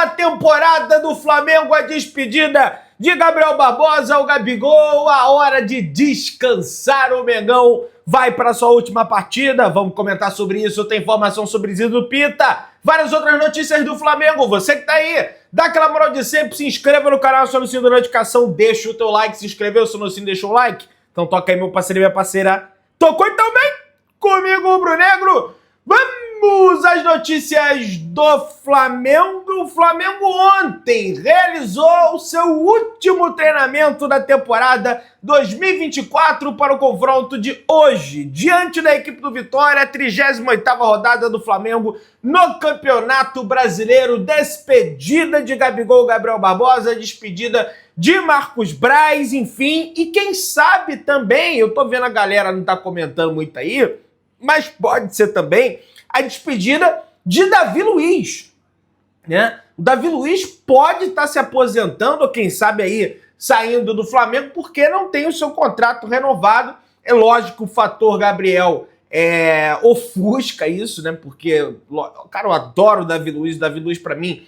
da temporada do Flamengo, a despedida de Gabriel Barbosa, o Gabigol, a hora de descansar. O Mengão vai para sua última partida. Vamos comentar sobre isso, tem informação sobre Zido Pita, várias outras notícias do Flamengo. Você que tá aí, dá aquela moral de sempre, se inscreva no canal, aciona o sininho da notificação, deixa o teu like, se inscreveu, se não se deixou o like. Então toca aí, meu parceiro e minha parceira. Tocou então bem comigo, Rubro Negro. Vamos às notícias do Flamengo. O Flamengo ontem realizou o seu último treinamento da temporada 2024 para o confronto de hoje, diante da equipe do Vitória, a 38ª rodada do Flamengo no Campeonato Brasileiro. Despedida de Gabigol, Gabriel Barbosa, despedida de Marcos Braz, enfim, e quem sabe também, eu tô vendo a galera não tá comentando muito aí, mas pode ser também a despedida de Davi Luiz, né? O Davi Luiz pode estar se aposentando, ou quem sabe aí saindo do Flamengo, porque não tem o seu contrato renovado. É lógico que o fator Gabriel ofusca isso, né? Porque, cara, eu adoro o Davi Luiz. O Davi Luiz, pra mim,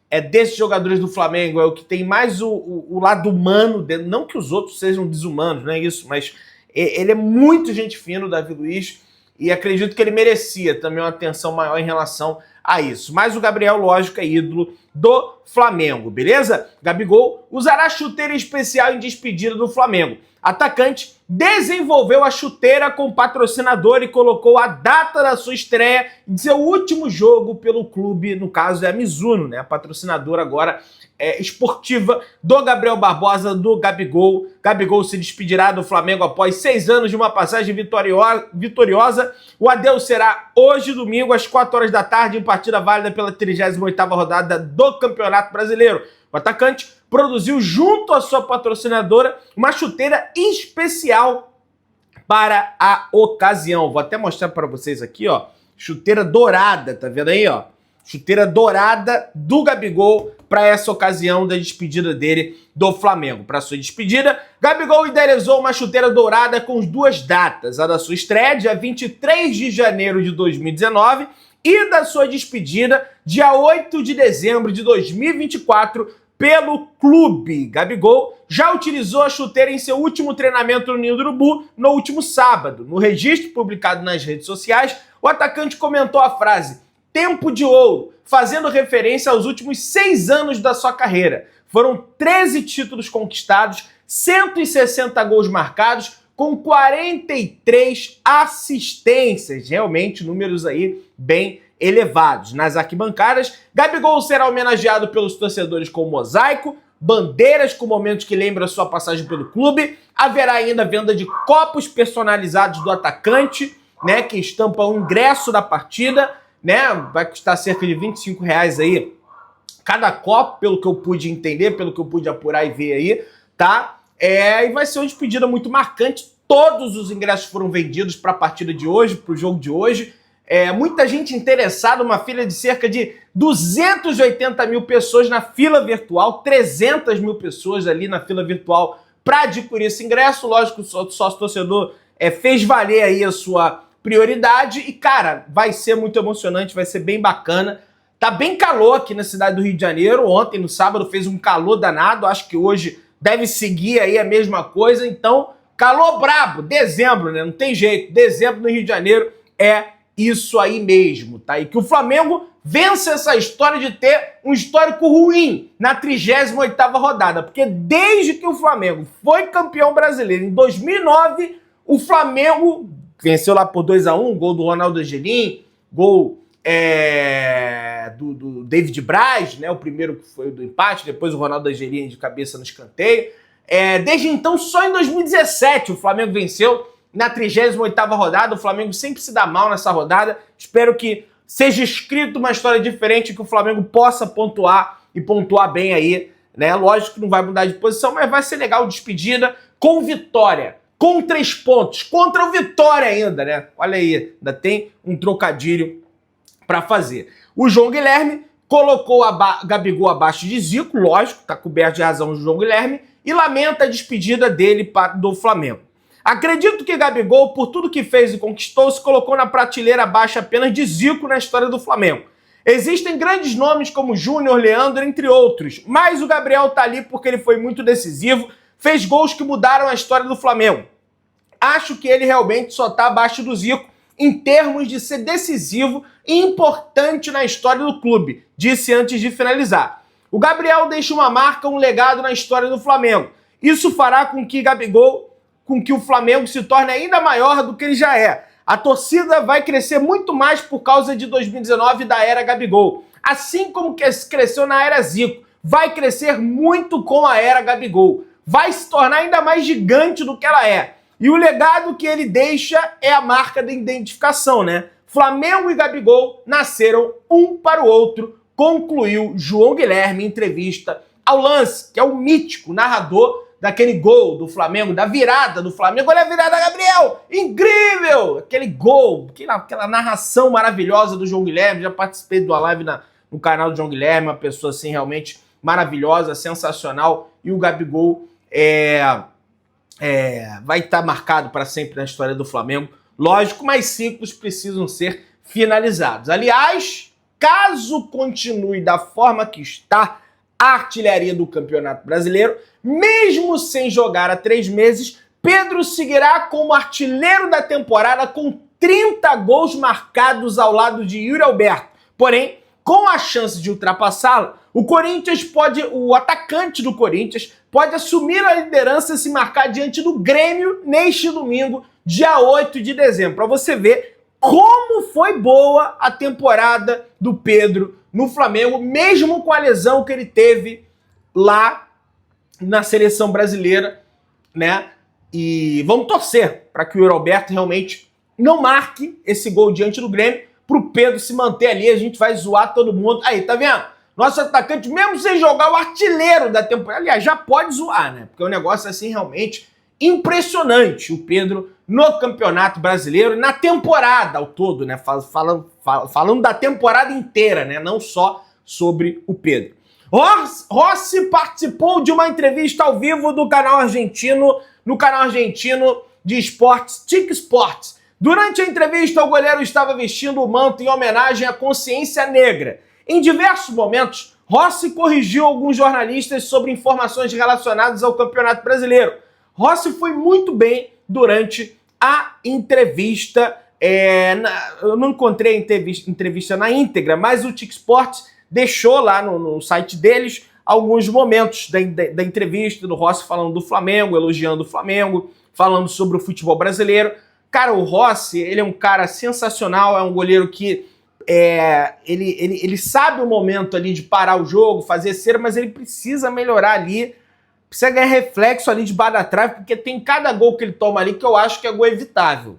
é desses jogadores do Flamengo, é o que tem mais o lado humano dentro. Não que os outros sejam desumanos, não é isso, mas ele é muito gente fina, o Davi Luiz. E acredito que ele merecia também uma atenção maior em relação a isso. Mas o Gabriel, lógico, é ídolo do Flamengo, beleza? Gabigol usará chuteira especial em despedida do Flamengo. Atacante desenvolveu a chuteira com patrocinador e colocou a data da sua estreia de seu último jogo pelo clube, no caso é a Mizuno, né? A patrocinadora agora esportiva do Gabriel Barbosa, do Gabigol. Gabigol se despedirá do Flamengo após 6 anos de uma passagem vitoriosa. O adeus será hoje, domingo, às 4 horas da tarde, em partida válida pela 38ª rodada do Campeonato Brasileiro. O atacante produziu junto à sua patrocinadora uma chuteira especial para a ocasião. Vou até mostrar para vocês aqui, ó. Chuteira dourada, tá vendo aí, ó? Chuteira dourada do Gabigol para essa ocasião da despedida dele do Flamengo. Para sua despedida, Gabigol idealizou uma chuteira dourada com 2 datas. A da sua estreia, dia 23 de janeiro de 2019, e da sua despedida, dia 8 de dezembro de 2024, pelo clube. Gabigol já utilizou a chuteira em seu último treinamento no Ninho do Urubu no último sábado. No registro publicado nas redes sociais, o atacante comentou a frase "tempo de ouro", fazendo referência aos últimos 6 anos da sua carreira. Foram 13 títulos conquistados, 160 gols marcados, com 43 assistências. Realmente números aí bem elevados. Nas arquibancadas, Gabigol será homenageado pelos torcedores com mosaico, bandeiras com momentos que lembram a sua passagem pelo clube. Haverá ainda venda de copos personalizados do atacante, né, que estampam o ingresso da partida, né? Vai custar cerca de R$25 aí cada copo, pelo que eu pude entender, pelo que eu pude apurar e ver aí, tá? E vai ser uma despedida muito marcante. Todos os ingressos foram vendidos para a partida de hoje, para o jogo de hoje. Muita gente interessada, uma fila de cerca de 280 mil pessoas na fila virtual, 300 mil pessoas ali na fila virtual para adquirir esse ingresso. Lógico, o sócio torcedor fez valer aí a sua prioridade e, cara, vai ser muito emocionante, vai ser bem bacana. Tá bem calor aqui na cidade do Rio de Janeiro. Ontem, no sábado, fez um calor danado. Acho que hoje deve seguir aí a mesma coisa. Então, calor brabo. Dezembro, né? Não tem jeito. Dezembro no Rio de Janeiro é isso aí mesmo, tá? E que o Flamengo vence essa história de ter um histórico ruim na 38ª rodada. Porque desde que o Flamengo foi campeão brasileiro em 2009, o Flamengo venceu lá por 2-1, gol do Ronaldo Angelim, gol do David Braz, né? O primeiro que foi do empate, depois o Ronaldo Angelim de cabeça no escanteio. Desde então, só em 2017 o Flamengo venceu na 38ª rodada. O Flamengo sempre se dá mal nessa rodada. Espero que seja escrito uma história diferente, que o Flamengo possa pontuar e pontuar bem aí, né? Lógico que não vai mudar de posição, mas vai ser legal despedida com vitória. Com 3 pontos, contra o Vitória ainda, né? Olha aí, ainda tem um trocadilho para fazer. O João Guilherme colocou Gabigol abaixo de Zico, lógico, tá coberto de razão o João Guilherme, e lamenta a despedida dele do Flamengo. Acredito que Gabigol, por tudo que fez e conquistou, se colocou na prateleira abaixo apenas de Zico na história do Flamengo. Existem grandes nomes como Júnior, Leandro, entre outros, mas o Gabriel tá ali porque ele foi muito decisivo, fez gols que mudaram a história do Flamengo. Acho que ele realmente só tá abaixo do Zico em termos de ser decisivo e importante na história do clube, disse antes de finalizar. O Gabriel deixa uma marca, um legado na história do Flamengo. Isso fará com que o Flamengo se torne ainda maior do que ele já é. A torcida vai crescer muito mais por causa de 2019 da era Gabigol. Assim como cresceu na era Zico, vai crescer muito com a era Gabigol. Vai se tornar ainda mais gigante do que ela é. E o legado que ele deixa é a marca da identificação, né? Flamengo e Gabigol nasceram um para o outro, concluiu João Guilherme em entrevista ao Lance, que é o mítico narrador daquele gol do Flamengo, da virada do Flamengo. Olha a virada, Gabriel! Incrível! Aquele gol, aquela narração maravilhosa do João Guilherme. Já participei de uma live no canal do João Guilherme, uma pessoa assim realmente maravilhosa, sensacional. E o Gabigol vai estar marcado para sempre na história do Flamengo. Lógico, mas ciclos precisam ser finalizados. Aliás, caso continue da forma que está a artilharia do Campeonato Brasileiro, mesmo sem jogar há 3 meses, Pedro seguirá como artilheiro da temporada com 30 gols marcados ao lado de Yuri Alberto. Porém, com a chance de ultrapassá-lo, o atacante do Corinthians pode assumir a liderança e se marcar diante do Grêmio neste domingo, dia 8 de dezembro. Para você ver como foi boa a temporada do Pedro no Flamengo, mesmo com a lesão que ele teve lá na seleção brasileira, né? E vamos torcer para que o Yuri Alberto realmente não marque esse gol diante do Grêmio, pro Pedro se manter ali. A gente vai zoar todo mundo. Aí, tá vendo? Nosso atacante, mesmo sem jogar, o artilheiro da temporada, aliás, já pode zoar, né? Porque é um negócio assim realmente impressionante, o Pedro no Campeonato Brasileiro, na temporada ao todo, né? Falando da temporada inteira, né? Não só sobre o Pedro. Rossi participou de uma entrevista ao vivo no canal argentino de esportes, TIC Sports. Durante a entrevista, o goleiro estava vestindo o manto em homenagem à consciência negra. Em diversos momentos, Rossi corrigiu alguns jornalistas sobre informações relacionadas ao Campeonato Brasileiro. Rossi foi muito bem durante a entrevista. Eu não encontrei a entrevista na íntegra, mas o TIC Sports deixou lá no site deles alguns momentos da entrevista do Rossi falando do Flamengo, elogiando o Flamengo, falando sobre o futebol brasileiro. Cara, o Rossi, ele é um cara sensacional, é um goleiro que ele sabe o momento ali de parar o jogo, fazer cera, mas ele precisa melhorar ali, precisa ganhar reflexo ali debaixo da trave, porque tem cada gol que ele toma ali que eu acho que é gol evitável,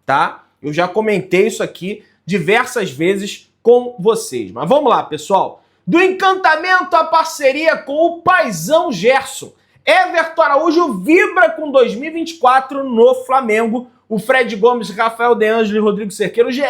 tá? Eu já comentei isso aqui diversas vezes com vocês. Mas vamos lá, pessoal. Do encantamento à parceria com o paizão Gerson. Everton Araújo vibra com 2024 no Flamengo. O Fred Gomes, Rafael De Angeli e Rodrigo Cerqueiro, GE,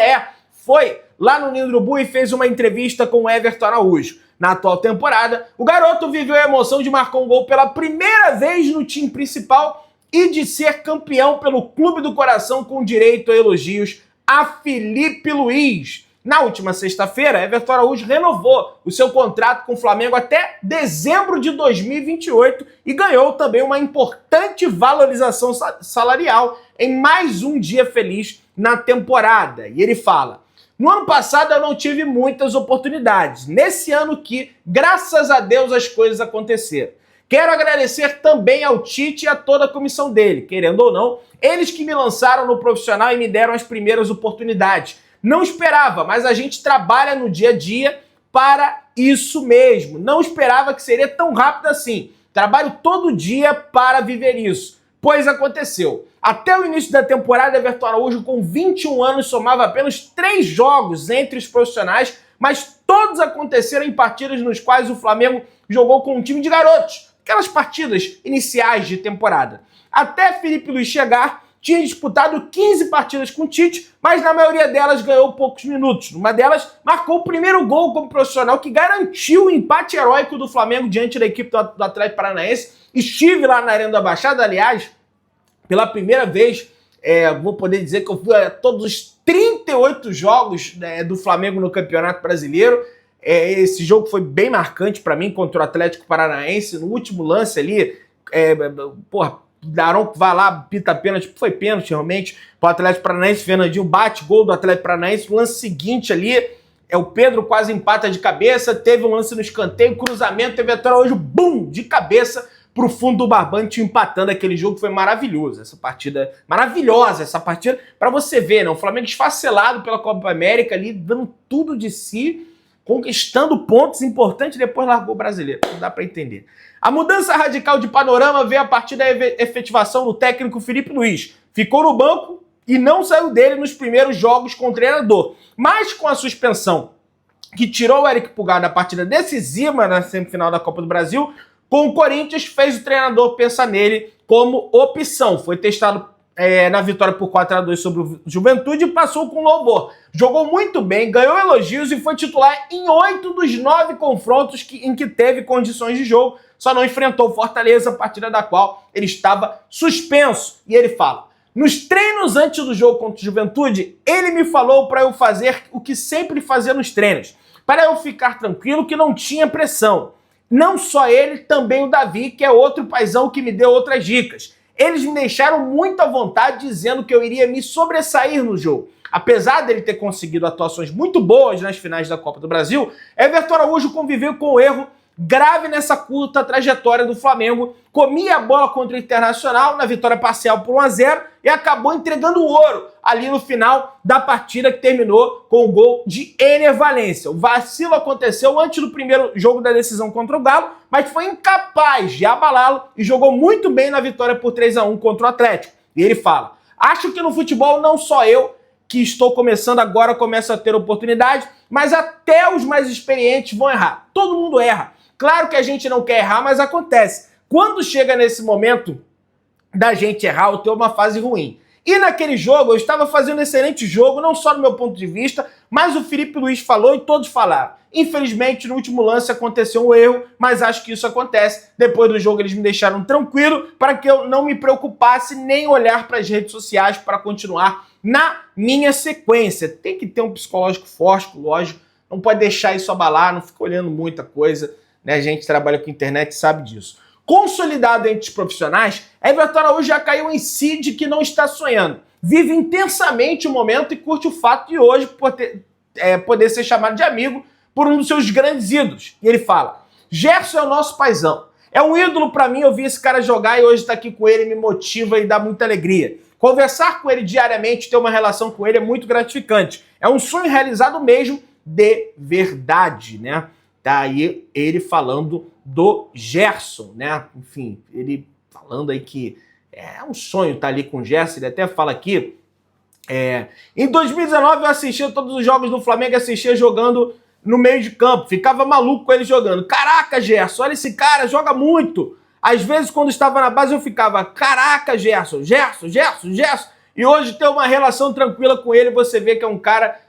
foi lá no Ninho do Urubu e fez uma entrevista com o Everton Araújo. Na atual temporada, o garoto viveu a emoção de marcar um gol pela primeira vez no time principal e de ser campeão pelo Clube do Coração com direito a elogios a Felipe Luiz. Na última sexta-feira, Everton Araújo renovou o seu contrato com o Flamengo até dezembro de 2028 e ganhou também uma importante valorização salarial em mais um dia feliz na temporada. E ele fala: no ano passado eu não tive muitas oportunidades. Nesse ano que, graças a Deus, as coisas aconteceram. Quero agradecer também ao Tite e a toda a comissão dele. Querendo ou não, eles que me lançaram no profissional e me deram as primeiras oportunidades. Não esperava, mas a gente trabalha no dia a dia para isso mesmo. Não esperava que seria tão rápido assim. Trabalho todo dia para viver isso. Pois aconteceu. Até o início da temporada, Everton Araújo, com 21 anos, somava apenas 3 jogos entre os profissionais, mas todos aconteceram em partidas nos quais o Flamengo jogou com um time de garotos. Aquelas partidas iniciais de temporada. Até Felipe Luiz chegar, tinha disputado 15 partidas com o Tite, mas na maioria delas ganhou poucos minutos. Numa delas, marcou o primeiro gol como profissional que garantiu o empate heróico do Flamengo diante da equipe do Atlético Paranaense. Estive lá na Arena da Baixada, aliás, pela primeira vez Vou poder dizer que eu fui a todos os 38 jogos, né, do Flamengo no Campeonato Brasileiro. Esse jogo foi bem marcante para mim contra o Atlético Paranaense. No último lance ali, Daron vai lá, pita pênalti, foi pênalti realmente para o Atlético Paranaense. Fernandinho bate, gol do Atlético Paranaense. No lance seguinte ali, o Pedro quase empata de cabeça. Teve um lance no escanteio, cruzamento, teve até hoje, bum, de cabeça pro fundo do barbante, empatando. Aquele jogo foi maravilhoso, essa partida, maravilhosa essa partida, para você ver, né? O Flamengo esfacelado pela Copa América ali, dando tudo de si, conquistando pontos importantes, depois largou o brasileiro, não dá para entender. A mudança radical de panorama veio a partir da efetivação do técnico Filipe Luís. Ficou no banco e não saiu dele nos primeiros jogos com o treinador, mas com a suspensão que tirou o Eric Pulgar da partida decisiva na semifinal da Copa do Brasil, com o Corinthians, fez o treinador pensar nele como opção. Foi testado na vitória por 4-2 sobre o Juventude e passou com louvor. Jogou muito bem, ganhou elogios e foi titular em 8 dos 9 confrontos em que teve condições de jogo. Só não enfrentou o Fortaleza, partida da qual ele estava suspenso. E ele fala: nos treinos antes do jogo contra o Juventude, ele me falou para eu fazer o que sempre fazia nos treinos, para eu ficar tranquilo que não tinha pressão. Não só ele, também o Davi, que é outro paizão que me deu outras dicas. Eles me deixaram muito à vontade, dizendo que eu iria me sobressair no jogo. Apesar dele ter conseguido atuações muito boas nas finais da Copa do Brasil, Everton Araújo conviveu com o erro grave nessa curta trajetória do Flamengo. Comia a bola contra o Internacional na vitória parcial por 1-0 e acabou entregando o ouro ali no final da partida, que terminou com o gol de Ener Valencia. O vacilo aconteceu antes do primeiro jogo da decisão contra o Galo, mas foi incapaz de abalá-lo e jogou muito bem na vitória por 3-1 contra o Atlético. E ele fala: acho que no futebol não só eu, que estou começando agora, começo a ter oportunidade, mas até os mais experientes vão errar. Todo mundo erra. Claro que a gente não quer errar, mas acontece. Quando chega nesse momento da gente errar, eu tenho uma fase ruim. E naquele jogo, eu estava fazendo um excelente jogo, não só do meu ponto de vista, mas o Filipe Luís falou e todos falaram. Infelizmente, no último lance aconteceu um erro, mas acho que isso acontece. Depois do jogo, eles me deixaram tranquilo para que eu não me preocupasse nem olhar para as redes sociais para continuar na minha sequência. Tem que ter um psicológico forte, lógico, não pode deixar isso abalar, não fica olhando muita coisa, né? A gente trabalha com internet e sabe disso. Consolidado entre os profissionais, Everton Araújo já caiu em si de que não está sonhando. Vive intensamente o momento e curte o fato de hoje poder ser chamado de amigo por um dos seus grandes ídolos. E ele fala: Gerson é o nosso paizão. É um ídolo para mim, eu vi esse cara jogar e hoje estar aqui com ele me motiva e dá muita alegria. Conversar com ele diariamente, ter uma relação com ele é muito gratificante. É um sonho realizado mesmo, de verdade, né? Tá aí ele falando do Gerson, né? Enfim, ele falando aí que é um sonho estar ali com o Gerson. Ele até fala aqui: em 2019 eu assistia todos os jogos do Flamengo, assistia jogando no meio de campo, ficava maluco com ele jogando. Caraca, Gerson, olha esse cara, joga muito. Às vezes, quando estava na base, eu ficava: caraca, Gerson. E hoje ter uma relação tranquila com ele, você vê que é um cara,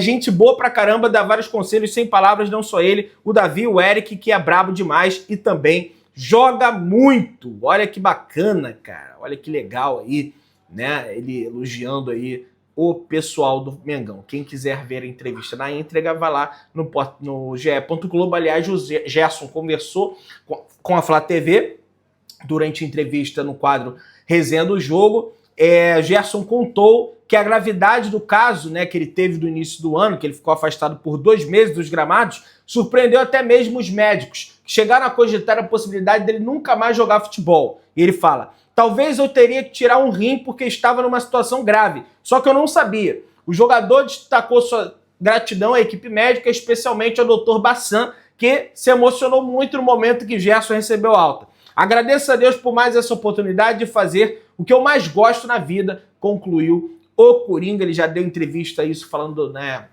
gente boa pra caramba, dá vários conselhos sem palavras, não só ele, o Davi, o Eric, que é brabo demais e também joga muito. Olha que bacana, cara. Olha que legal aí, né? Ele elogiando aí o pessoal do Mengão. Quem quiser ver a entrevista na íntegra, vai lá no ge.globo. Aliás, o Gerson conversou com a Flá TV durante a entrevista no quadro Resenha do Jogo. Gerson contou que a gravidade do caso, né, que ele teve do início do ano, que ele ficou afastado por 2 meses dos gramados, surpreendeu até mesmo os médicos, que chegaram a cogitar a possibilidade dele nunca mais jogar futebol. E ele fala: talvez eu teria que tirar um rim porque estava numa situação grave, só que eu não sabia. O jogador destacou sua gratidão à equipe médica, especialmente ao Dr. Bassan, que se emocionou muito no momento que Gerson recebeu alta. Agradeço a Deus por mais essa oportunidade de fazer o que eu mais gosto na vida, concluiu o Coringa. Ele já deu entrevista a isso, falando, né,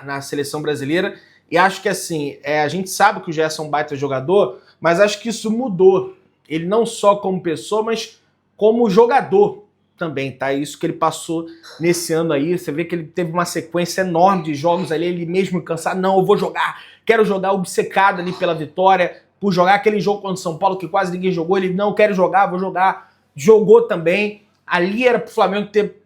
na seleção brasileira. E acho que assim, a gente sabe que o Gerson é um baita jogador, mas acho que isso mudou. Ele não só como pessoa, mas como jogador também, tá? Isso que ele passou nesse ano aí. Você vê que ele teve uma sequência enorme de jogos ali, ele mesmo cansado. Não, eu vou jogar, quero jogar, obcecado ali pela vitória, por jogar aquele jogo contra o São Paulo que quase ninguém jogou. Ele: não, quero jogar, vou jogar. Jogou também. Ali era pro Flamengo ter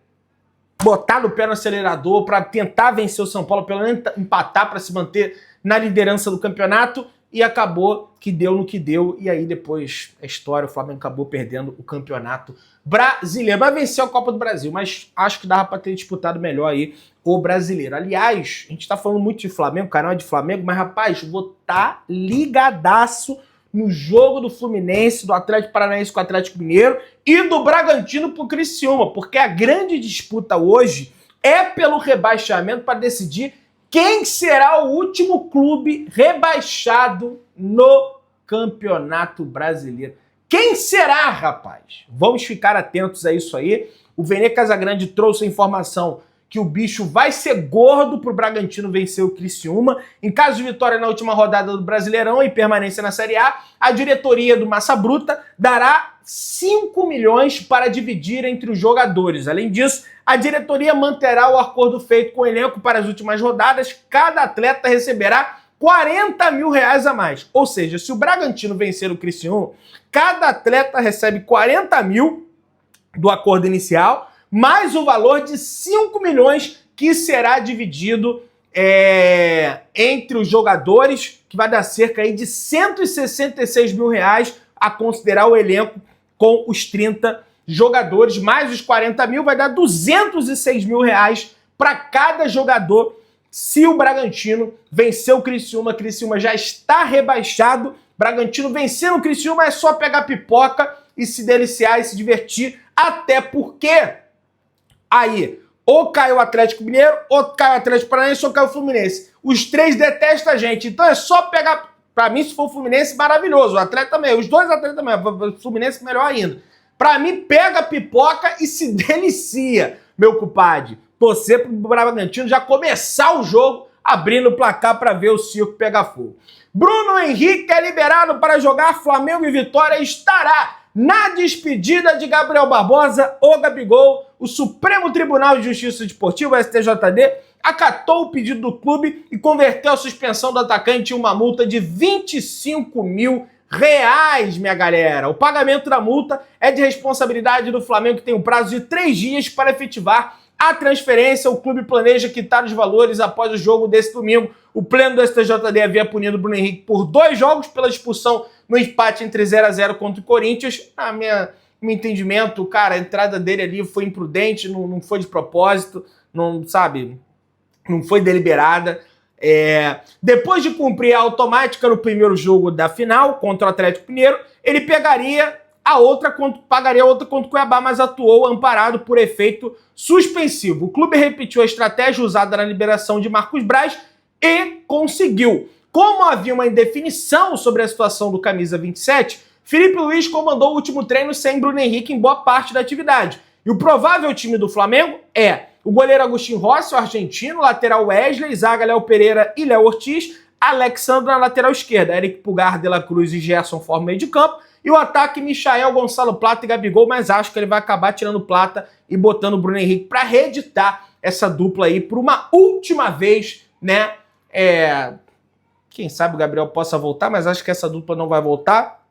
botado o pé no acelerador para tentar vencer o São Paulo, pelo menos empatar para se manter na liderança do campeonato, e acabou que deu no que deu, e aí depois a história, o Flamengo acabou perdendo o campeonato brasileiro. Vai vencer a Copa do Brasil, mas acho que dava para ter disputado melhor aí o brasileiro. Aliás, a gente tá falando muito de Flamengo, o canal é de Flamengo, mas rapaz, vou tá ligadaço no jogo do Fluminense, do Atlético Paranaense com o Atlético Mineiro e do Bragantino pro Criciúma, porque a grande disputa hoje é pelo rebaixamento para decidir quem será o último clube rebaixado no Campeonato Brasileiro. Quem será, rapaz? Vamos ficar atentos a isso aí. O Vene Casagrande trouxe a informação que o bicho vai ser gordo pro Bragantino vencer o Criciúma. Em caso de vitória na última rodada do Brasileirão e permanência na Série A, a diretoria do Massa Bruta dará 5 milhões para dividir entre os jogadores. Além disso, a diretoria manterá o acordo feito com o elenco para as últimas rodadas. Cada atleta receberá 40 mil reais a mais. Ou seja, se o Bragantino vencer o Criciúma, cada atleta recebe 40 mil do acordo inicial, mais o valor de 5 milhões que será dividido entre os jogadores, que vai dar cerca aí de 166 mil reais a considerar o elenco com os 30 jogadores, mais os 40 mil, vai dar 206 mil reais para cada jogador se o Bragantino vencer o Criciúma. Criciúma já está rebaixado, Bragantino vencendo o Criciúma é só pegar pipoca e se deliciar e se divertir, até porque aí, ou cai o Atlético Mineiro, ou cai o Atlético Paranaense, ou cai o Fluminense. Os três detestam a gente, então é só pegar, pra mim, se for o Fluminense, maravilhoso, o Atlético também, os dois atletas também, o Fluminense melhor ainda. Pra mim, pega a pipoca e se delicia, meu compadre. Torcer pro Bragantino já começar o jogo, abrindo o placar pra ver o circo pegar fogo. Bruno Henrique é liberado para jogar Flamengo e Vitória, estará na despedida de Gabriel Barbosa, o Gabigol. O Supremo Tribunal de Justiça Desportiva, STJD, acatou o pedido do clube e converteu a suspensão do atacante em uma multa de 25 mil reais, minha galera. O pagamento da multa é de responsabilidade do Flamengo, que tem um prazo de 3 dias para efetivar a transferência. O clube planeja quitar os valores após o jogo desse domingo. O pleno do STJD havia punido o Bruno Henrique por 2 jogos pela expulsão no empate entre 0-0 contra o Corinthians. A meu entendimento, cara, a entrada dele ali foi imprudente, não foi de propósito, não foi deliberada. Depois de cumprir a automática no primeiro jogo da final contra o Atlético Mineiro, ele pagaria a outra contra o Cuiabá, mas atuou amparado por efeito suspensivo. O clube repetiu a estratégia usada na liberação de Marcos Braz e conseguiu. Como havia uma indefinição sobre a situação do camisa 27, Felipe Luiz comandou o último treino sem Bruno Henrique em boa parte da atividade. E o provável time do Flamengo é o goleiro Agustín Rossi, o argentino, lateral Wesley, zaga Léo Pereira e Léo Ortiz, Alexandre na lateral esquerda, Eric Pulgar, De La Cruz e Gerson formam meio de campo, e o ataque Michael, Gonçalo Plata e Gabigol, mas acho que ele vai acabar tirando Plata e botando o Bruno Henrique para reeditar essa dupla aí por uma última vez, né? Quem sabe o Gabriel possa voltar, mas acho que essa dupla não vai voltar.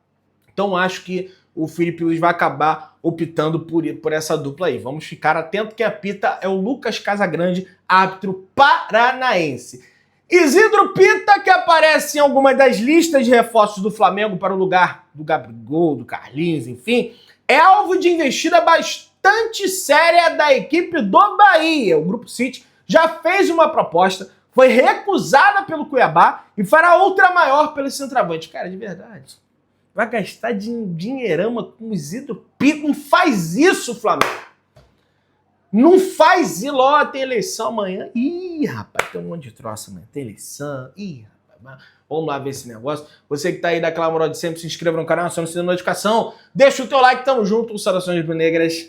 Então acho que o Felipe Luiz vai acabar optando por essa dupla aí. Vamos ficar atento que apita é o Lucas Casagrande, árbitro paranaense. Isidro Pita, que aparece em algumas das listas de reforços do Flamengo para o lugar do Gabigol, do Carlinhos, enfim, é alvo de investida bastante séria da equipe do Bahia. O Grupo City já fez uma proposta, foi recusada pelo Cuiabá e fará outra maior pelo centroavante. Cara, de verdade, vai gastar dinheirama com o Isidro Pita? Não faz isso, Flamengo. Não faz isso. Ó, tem eleição amanhã. Ih, rapaz, tem um monte de troço amanhã. Tem eleição. Ih, rapaz, vamos lá ver esse negócio. Você que tá aí daquela moral de sempre, se inscreva no canal, acione o sininho de notificação. Deixa o teu like, tamo junto. Saudações rubro-negras.